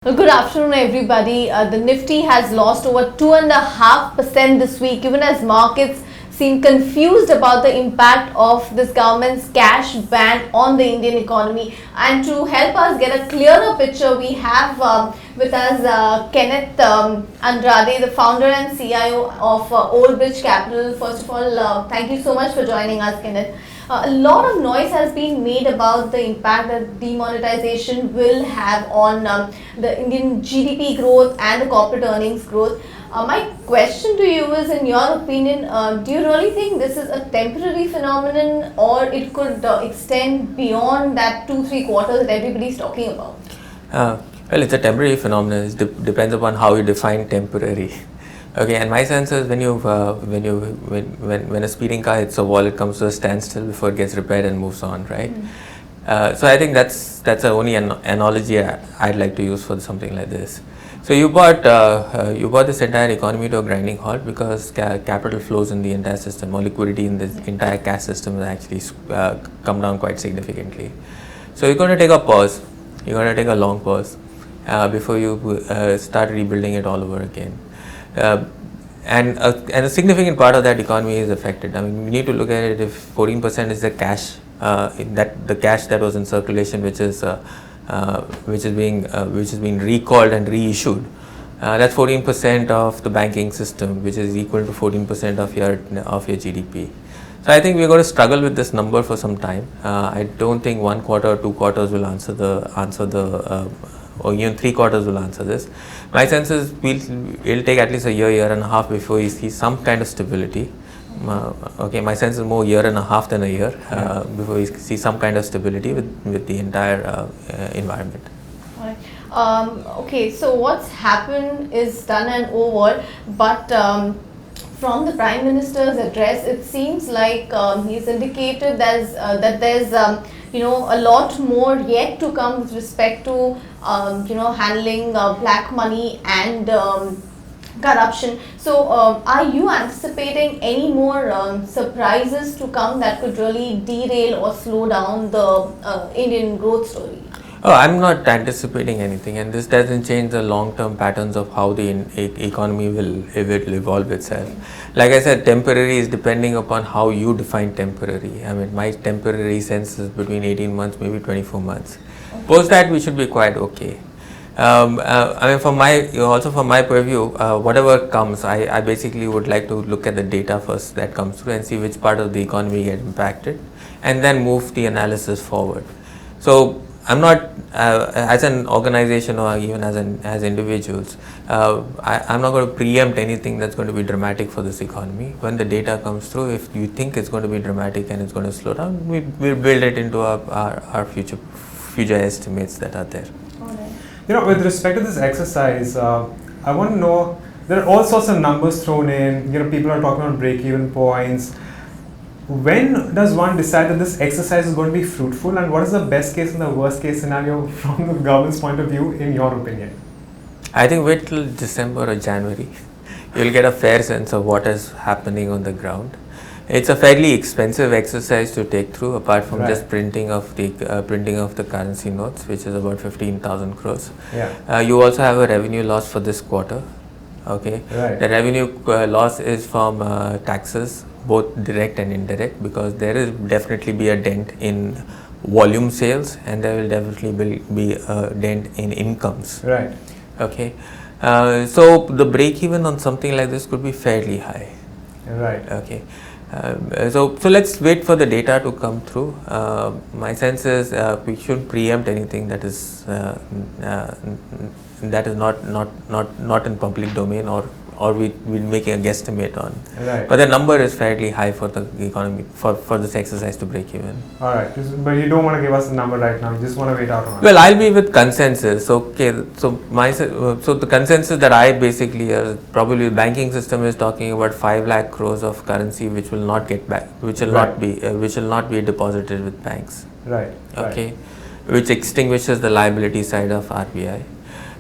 Well, good afternoon, everybody. The Nifty has lost over 2.5% this week, even as markets seem confused about the impact of this government's cash ban on the Indian economy. And to help us get a clearer picture, we have with us Kenneth Andrade, the founder and CIO of Old Bridge Capital. First of all, thank you so much for joining us, Kenneth. A lot of noise has been made about the impact that demonetization will have on the Indian GDP growth and the corporate earnings growth. My question to you is, in your opinion, do you really think this is a temporary phenomenon, or it could extend beyond that 2-3 quarters that everybody is talking about? Well, it's a temporary phenomenon. It depends upon how you define temporary. Okay, and my sense is when a speeding car hits a wall, it comes to a standstill before it gets repaired and moves on, right? So I think that's the only analogy I'd like to use for something like this. So you brought this entire economy to a grinding halt because capital flows in the entire system, or liquidity in the entire cash system has actually come down quite significantly. So you're going to take a pause. You're going to take a long pause before you start rebuilding it all over again. And a significant part of that economy is affected. I mean, we need to look at it. If 14% is the cash, the cash that was in circulation, which is being recalled and reissued, that's 14% of the banking system, which is equal to 14% of your GDP. So I think we're going to struggle with this number for some time. I don't think 1 quarter or 2 quarters will answer or even 3 quarters will answer this. My sense is it'll take at least a year and a half before we see some kind of stability. Okay, my sense is more year and a half than a year before we see some kind of stability with the entire environment. Okay, so what's happened is done and over, but from the Prime Minister's address, it seems like he's indicated that there's a lot more yet to come with respect to handling black money and corruption. So are you anticipating any more surprises to come that could really derail or slow down the Indian growth story? Oh, I'm not anticipating anything, and this doesn't change the long-term patterns of how the economy will evolve itself. Like I said, temporary is depending upon how you define temporary. I mean, my temporary sense is between 18 months, maybe 24 months. Okay. Post that, we should be quite okay. I mean, from my purview, whatever comes, I basically would like to look at the data first that comes through and see which part of the economy get impacted, and then move the analysis forward. So I'm not, as an organization or even as individuals, I'm not going to preempt anything that's going to be dramatic for this economy. When the data comes through, if you think it's going to be dramatic and it's going to slow down, we'll build it into our future estimates that are there. With respect to this exercise, I want to know, there are all sorts of numbers thrown in. People are talking about break-even points. When does one decide that this exercise is going to be fruitful, and what is the best case and the worst case scenario from the government's point of view, in your opinion? I think wait till December or January. You'll get a fair sense of what is happening on the ground. It's a fairly expensive exercise to take through, apart from just printing of the currency notes, which is about 15,000 crores. You also have a revenue loss for this quarter. Okay, the revenue loss is from taxes, both direct and indirect, because there is definitely be a dent in volume sales, and there will definitely be a dent in incomes. Right. Okay, so the break even on something like this could be fairly high. Right. Okay. So let's wait for the data to come through. My sense is we shouldn't preempt anything that is not in public domain, or we're making a guesstimate on. Right. But the number is fairly high for the economy, for this exercise to break even. All right, but you don't want to give us a number right now. You just want to wait out on it. Well, I'll be with consensus. Okay, so the consensus that I basically probably the banking system is talking about 5 lakh crores of currency which will not get back, which will not be deposited with banks. Right. Okay, which extinguishes the liability side of RBI.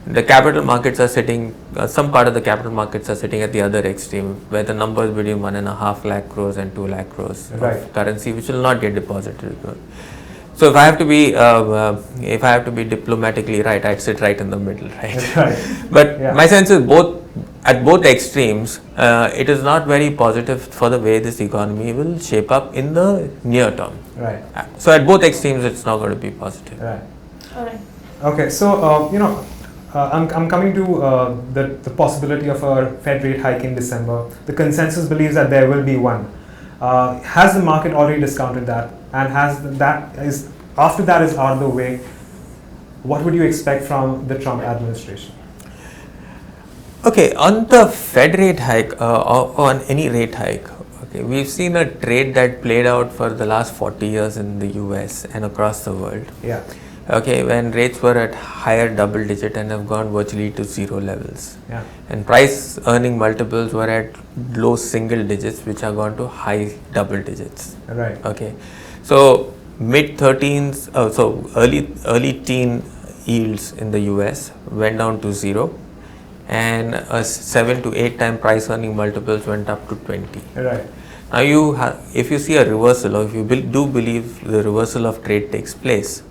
The capital markets are sitting, some part of the capital markets are sitting at the other extreme, where the number is between 1.5 lakh crores and 2 lakh crores of currency which will not get deposited. So if I have to be diplomatically right, I'd sit right in the middle, right? Right. But Yeah. my sense is at both extremes, it is not very positive for the way this economy will shape up in the near term. Right. So at both extremes, it's not going to be positive. Right. All right. Okay, so I'm coming to the possibility of a Fed rate hike in December. The consensus believes that there will be one. Has the market already discounted that? And after that is out of the way, what would you expect from the Trump administration? Okay, on the Fed rate hike or on any rate hike, okay, we've seen a trade that played out for the last 40 years in the US and across the world. Yeah. Okay, when rates were at higher double digit and have gone virtually to zero levels. Yeah. And price earning multiples were at low single digits, which have gone to high double digits. Right. Okay, so mid 13s, early teen yields in the US went down to zero, and 7 to 8 time price earning multiples went up to 20. Right. Now if you see a reversal, or if you do believe the reversal of trade takes place,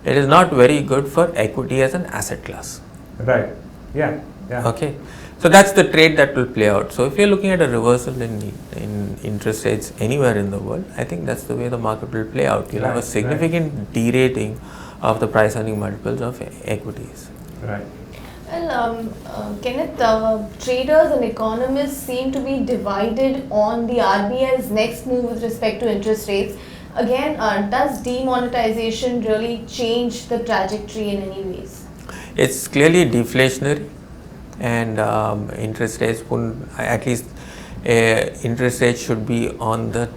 it is not very good for equity as an asset class. Right. Yeah. Yeah. Okay, so that's the trade that will play out. So if you're looking at a reversal in interest rates anywhere in the world, I think that's the way the market will play out. You'll have a significant derating of the price earning multiples of equities. Right. Well, Kenneth, traders and economists seem to be divided on the RBI's next move with respect to interest rates. Again, does demonetization really change the trajectory in any ways? It's clearly deflationary, and interest rates interest rates should be on the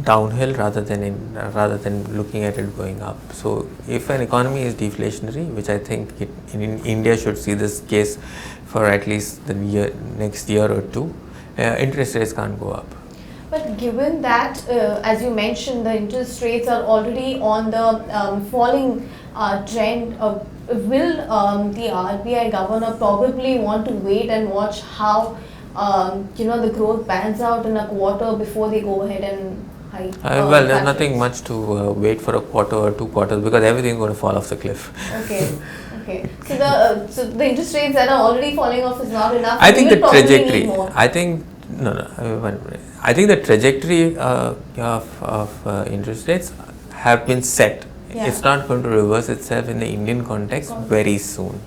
downhill rather than looking at it going up. So if an economy is deflationary, which I think in India should see this case for at least the next year or two, interest rates can't go up. But given that, as you mentioned, the interest rates are already on the falling trend, will the RBI governor probably want to wait and watch how the growth pans out in a quarter before they go ahead and hike? Well, there's nothing much to wait for a quarter or 2 quarters, because everything is going to fall off the cliff. Okay. Okay. So the interest rates that are already falling off is not enough. I think the trajectory. I think the trajectory of interest rates have been set. Yeah. It's not going to reverse itself in the Indian context very soon.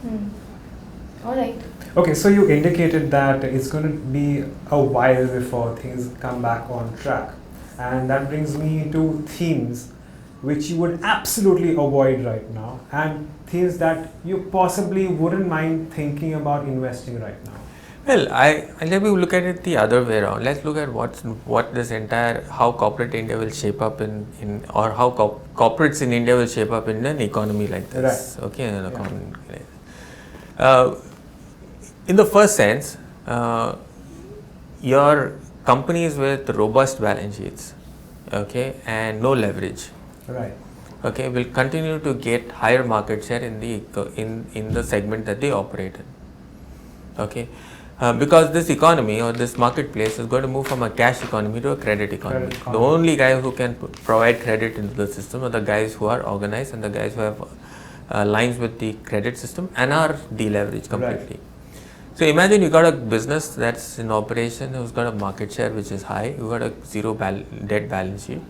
All right. Okay, so you indicated that it's going to be a while before things come back on track. And that brings me to themes which you would absolutely avoid right now, and themes that you possibly wouldn't mind thinking about investing right now. Well, let me look at it the other way around. Let's look at how corporate India will shape up or how corporates in India will shape up in an economy like this. Right. Okay, economy like in the first sense, your companies with robust balance sheets, okay, and no leverage, Right. okay, will continue to get higher market share in the segment that they operate in. Okay. Because this economy or this marketplace is going to move from a cash economy to a credit economy. The only guys who can provide credit into the system are the guys who are organized and the guys who have lines with the credit system and are deleveraged completely. Right. So imagine you got a business that's in operation who's got a market share which is high, you got a zero debt balance sheet.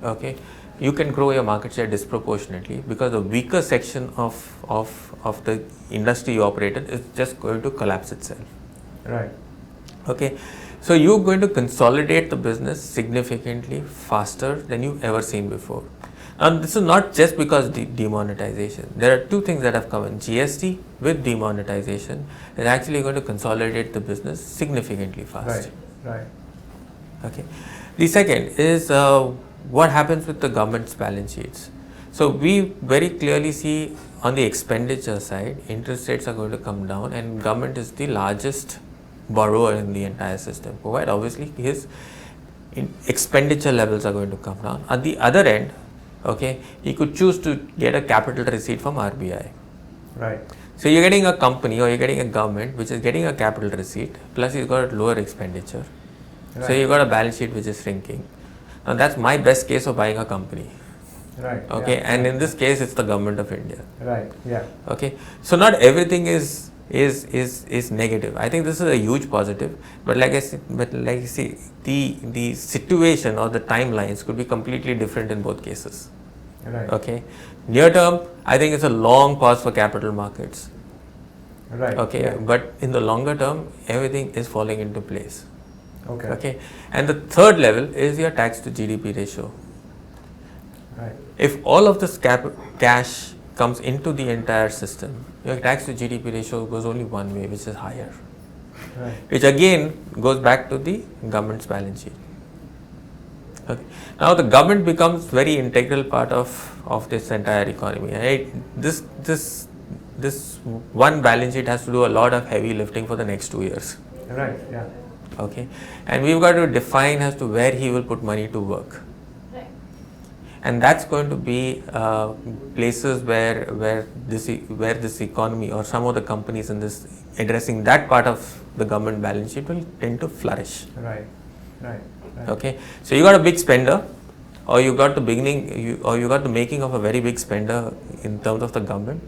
Okay, you can grow your market share disproportionately because the weaker section of the industry you operate in is just going to collapse itself. Right. Okay, so you're going to consolidate the business significantly faster than you've ever seen before. Now, this is not just because demonetization. There are two things that have come in. GST with demonetization is actually going to consolidate the business significantly faster. Right. Okay. The second is what happens with the government's balance sheets. So we very clearly see on the expenditure side, interest rates are going to come down, and government is the largest borrower in the entire system. Quite obviously, his expenditure levels are going to come down. At the other end, okay, he could choose to get a capital receipt from RBI. Right. So you're getting a company or you're getting a government which is getting a capital receipt, plus he's got lower expenditure. Right. So you've got a balance sheet which is shrinking. Now that's my best case of buying a company. Right. Okay, Yeah. and in this case, it's the government of India. Right. Yeah. Okay, so not everything is negative. I think this is a huge positive, but like I said, the situation or the timelines could be completely different in both cases. Right. Okay, near term, I think it's a long pause for capital markets. Right. Okay, Yeah. but in the longer term, everything is falling into place. Okay. Okay, and the third level is your tax to GDP ratio. Right. If all of this cash comes into the entire system, your tax to GDP ratio goes only one way, which is higher. Right. Which again goes back to the government's balance sheet. Okay. Now the government becomes very integral part of this entire economy. Right? This one balance sheet has to do a lot of heavy lifting for the next 2 years. Right. Yeah. Okay, and we've got to define as to where he will put money to work. And that's going to be places where this economy or some of the companies in this addressing that part of the government balance sheet will tend to flourish. Right. Right. Right. Okay, so you got a big spender, or you got the you got the making of a very big spender in terms of the government.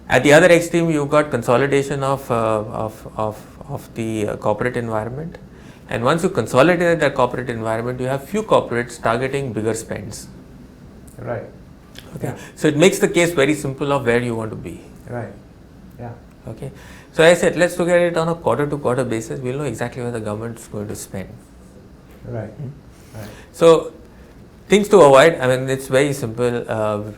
At the other extreme, you got consolidation of the corporate environment. And once you consolidate that corporate environment, you have few corporates targeting bigger spends. Right. Okay. Yeah. So it makes the case very simple of where you want to be. Right. Yeah. Okay. So I said, let's look at it on a quarter to quarter basis. We'll know exactly where the government is going to spend. Right. Right. So things to avoid. I mean, it's very simple.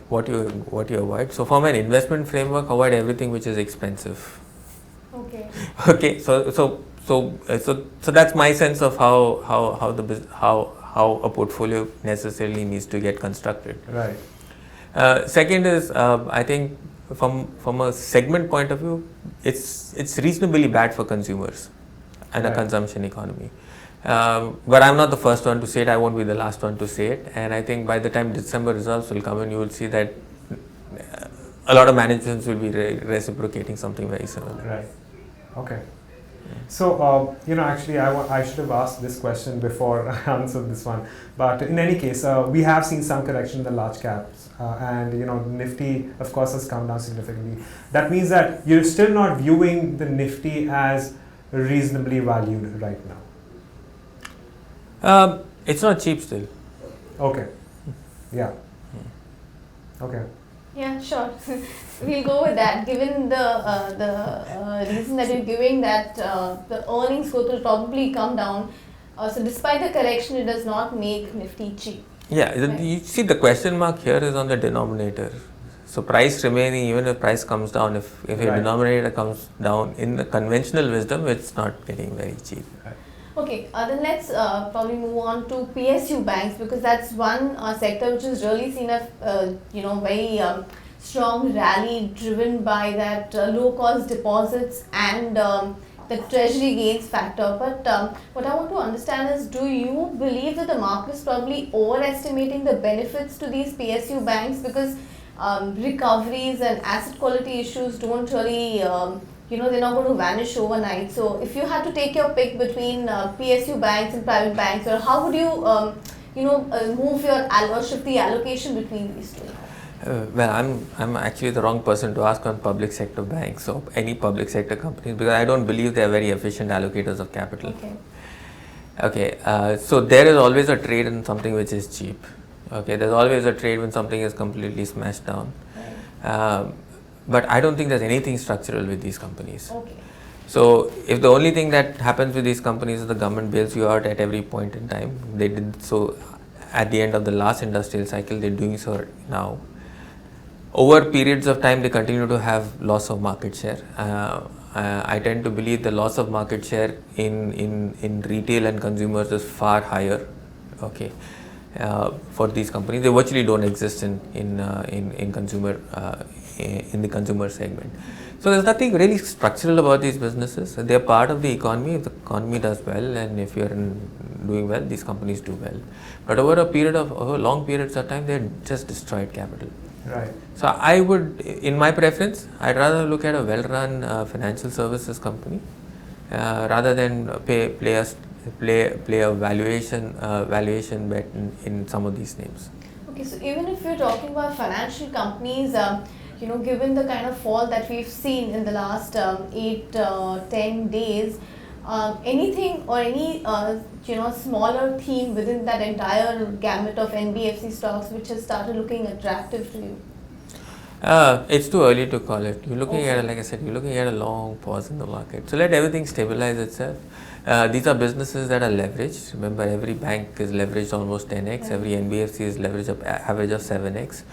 What you avoid. So from an investment framework, avoid everything which is expensive. Okay. Okay. So that's my sense of how a portfolio necessarily needs to get constructed. Right. Second is I think from a segment point of view, it's reasonably bad for consumers and a consumption economy. But I'm not the first one to say it. I won't be the last one to say it. And I think by the time December results will come in, you will see that a lot of managements will be reciprocating something very similar. Right. Okay. So, actually, I should have asked this question before I answered this one. But in any case, we have seen some correction in the large caps. And, Nifty, of course, has come down significantly. That means that you're still not viewing the Nifty as reasonably valued right now. It's not cheap still. Okay. Yeah. Okay. Yeah, sure. We'll go with that. Given the reason that you're giving, that the earnings growth will probably come down. So despite the correction, it does not make Nifty cheap. Yeah, Right. you see the question mark here is on the denominator. So price remaining, even if price comes down, if your Right. denominator comes down, in the conventional wisdom, it's not getting very cheap. Okay, then let's probably move on to PSU banks, because that's one sector which has really seen a very strong rally driven by that low cost deposits and the treasury gains factor. But what I want to understand is, do you believe that the market is probably overestimating the benefits to these PSU banks, because recoveries and asset quality issues don't really they're not going to vanish overnight. So if you had to take your pick between PSU banks and private banks, or how would you move your shift the allocation between these two? Well, I'm actually the wrong person to ask on public sector banks or any public sector companies, because I don't believe they are very efficient allocators of capital. Okay. So there is always a trade in something which is cheap. Okay, there's always a trade when something is completely smashed down. Right. But I don't think there's anything structural with these companies. Okay. So if the only thing that happens with these companies is the government bails you out at every point in time, they did so at the end of the last industrial cycle, they're doing so now. Over periods of time, they continue to have loss of market share. I tend to believe the loss of market share in retail and consumers is far higher. Okay. For these companies, they virtually don't exist in consumer in the consumer segment. So there's nothing really structural about these businesses. They're part of the economy. If the economy does well, and if you're doing well, these companies do well. But over long periods of time, they're just destroyed capital. Right. So I would, in my preference, I'd rather look at a well-run financial services company rather than play a valuation bet in some of these names. Okay, so even if we're talking about financial companies, given the kind of fall that we've seen in the last 10 days, anything or any smaller theme within that entire gamut of NBFC stocks which has started looking attractive to you? It's too early to call it. You're looking Okay. at, like I said, you're looking at a long pause in the market. So let everything stabilize itself. These are businesses that are leveraged. Remember, every bank is leveraged almost 10x. Every NBFC is leveraged up average of 7x.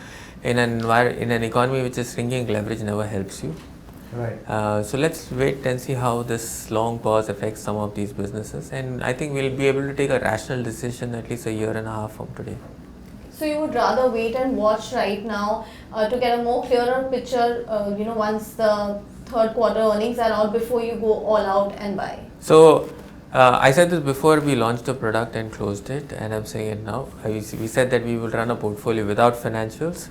In an economy which is shrinking, leverage never helps you. Right. So let's wait and see how this long pause affects some of these businesses. And I think we'll be able to take a rational decision at least a year and a half from today. So you would rather wait and watch right now to get a more clearer picture, once the third quarter earnings are out before you go all out and buy. So I said this before we launched the product and closed it, and I'm saying it now. We said that we will run a portfolio without financials.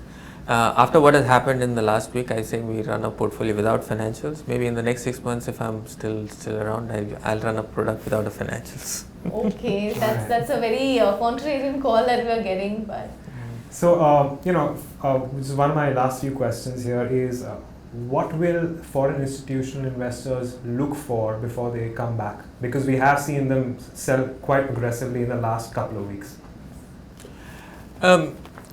After what has happened in the last week, I think we run a portfolio without financials. Maybe in the next 6 months, if I'm still around, I'll run a product without the financials. Okay, that's a very contrarian call that we are getting, but. So, which is one of my last few questions here is, what will foreign institutional investors look for before they come back? Because we have seen them sell quite aggressively in the last couple of weeks.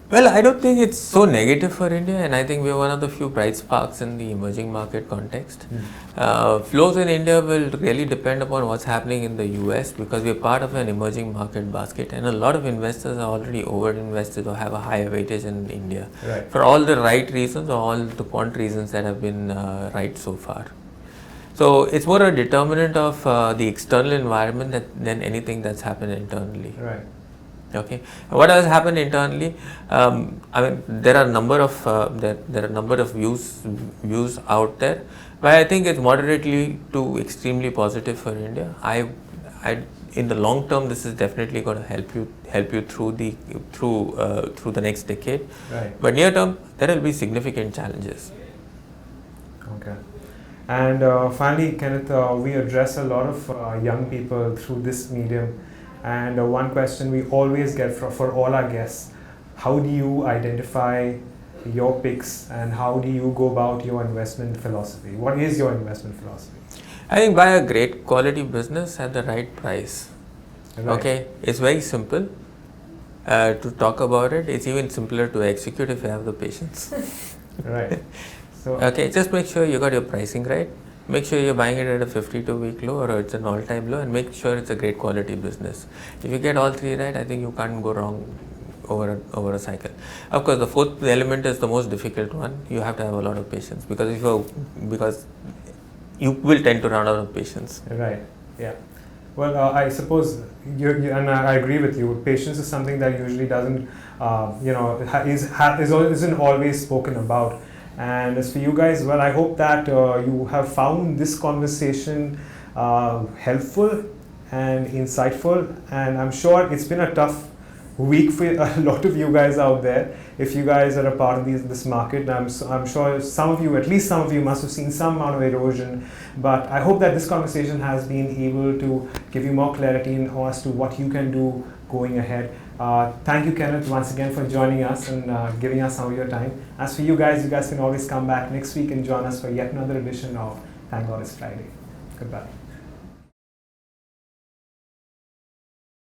Well, I don't think it's so negative for India, and I think we're one of the few bright sparks in the emerging market context. Flows in India will really depend upon what's happening in the US, because we're part of an emerging market basket, and a lot of investors are already over-invested or have a higher weightage in India. Right. For all the right reasons or all the quant reasons that have been right so far. So it's more a determinant of the external environment than anything that's happened internally. Right. Okay, what has happened internally? I mean, there are a number of views out there, but I think it's moderately to extremely positive for India. In the long term, this is definitely going to help you through the next decade. Right. But near term, there will be significant challenges. Okay. And finally, Kenneth, we address a lot of young people through this medium. And one question we always get for all our guests: how do you identify your picks and how do you go about your investment philosophy? What is your investment philosophy? I think buy a great quality business at the right price. Right. Okay, it's very simple to talk about it. It's even simpler to execute if you have the patience. Right. So okay, just make sure you got your pricing right. Make sure you're buying it at a 52-week low or it's an all-time low, and make sure it's a great quality business. If you get all three right, I think you can't go wrong over a cycle. Of course, the fourth element is the most difficult one. You have to have a lot of patience, because you will tend to run out of patience. Right. Yeah. Well, I suppose and I agree with you. Patience is something that usually doesn't, isn't always spoken about. And as for you guys, well, I hope that you have found this conversation helpful and insightful. And I'm sure it's been a tough week for a lot of you guys out there. If you guys are a part of this market, I'm sure at least some of you must have seen some amount of erosion. But I hope that this conversation has been able to give you more clarity as to what you can do going ahead. Thank you, Kenneth, once again for joining us and giving us some of your time. As for you guys can always come back next week and join us for yet another edition of Thank God It's Friday. Goodbye.